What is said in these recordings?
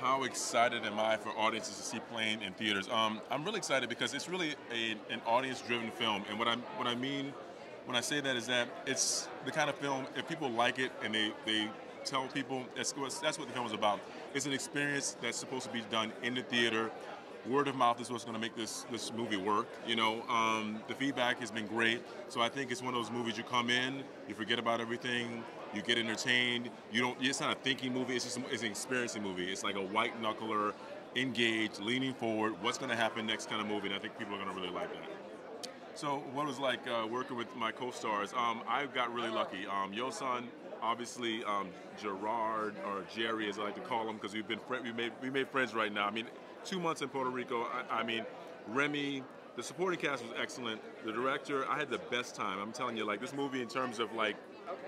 How excited am I for audiences to see Plane in theaters? I'm really excited because it's really an audience-driven film, and what I mean when I say that is that it's the kind of film, if people like it and they tell people, that's what the film is about. It's an experience that's supposed to be done in the theater. Word of mouth is what's going to make this movie work. You know, the feedback has been great. So I think it's one of those movies you come in, you forget about everything, you get entertained. You don't. It's not a thinking movie. It's an experiencing movie. It's like a white knuckler, engaged, leaning forward. What's going to happen next kind of movie? And I think people are going to really like that. So what it was like working with my co-stars? I got really lucky. Yoson, obviously, Gerard or Jerry, as I like to call him, because we made friends right now. I mean, 2 months in Puerto Rico. I mean, Remi. The supporting cast was excellent. The director, I had the best time. I'm telling you, like, this movie in terms of like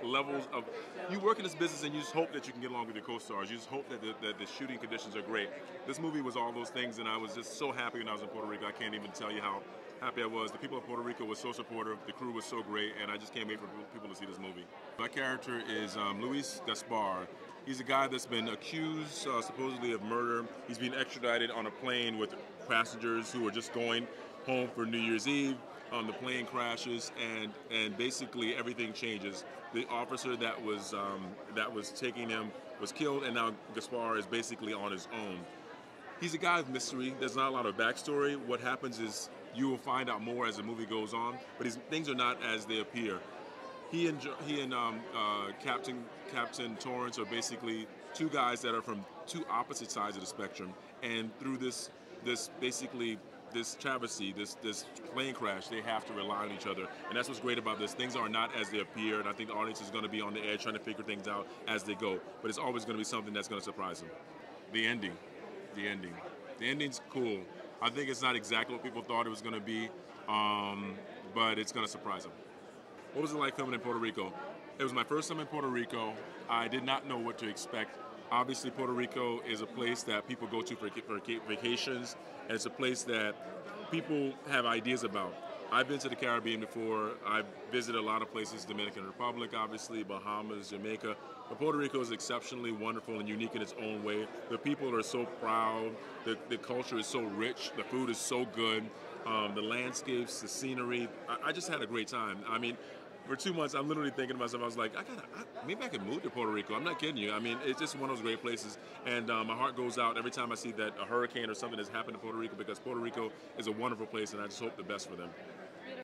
levels of, you work in this business and you just hope that you can get along with your co-stars. You just hope that the shooting conditions are great. This movie was all those things, and I was just so happy when I was in Puerto Rico. I can't even tell you how happy I was. The people of Puerto Rico were so supportive. The crew was so great, and I just can't wait for people to see this movie. My character is Luis Gaspar. He's a guy that's been accused supposedly of murder. He's being extradited on a plane with passengers who are just going home for New Year's Eve. The plane crashes, and basically everything changes. The officer that was taking him was killed, and now Gaspar is basically on his own. He's a guy of mystery. There's not a lot of backstory. What happens is you will find out more as the movie goes on, but things are not as they appear. He and Captain Torrance are basically two guys that are from two opposite sides of the spectrum, and through this travesty, this plane crash, they have to rely on each other. And that's what's great about this. Things are not as they appear, and I think the audience is going to be on the edge trying to figure things out as they go. But it's always going to be something that's going to surprise them. The ending. The ending's cool. I think it's not exactly what people thought it was going to be, but it's going to surprise them. What was it like filming in Puerto Rico? It was my first time in Puerto Rico. I did not know what to expect. Obviously, Puerto Rico is a place that people go to for vacations, and it's a place that people have ideas about. I've been to the Caribbean before. I've visited a lot of places, Dominican Republic, obviously, Bahamas, Jamaica. But Puerto Rico is exceptionally wonderful and unique in its own way. The people are so proud. The culture is so rich. The food is so good. The landscapes, the scenery. I just had a great time. I mean, for 2 months, I'm literally thinking to myself, I was like, maybe I could move to Puerto Rico. I'm not kidding you. I mean, it's just one of those great places. And my heart goes out every time I see that a hurricane or something has happened to Puerto Rico, because Puerto Rico is a wonderful place, and I just hope the best for them.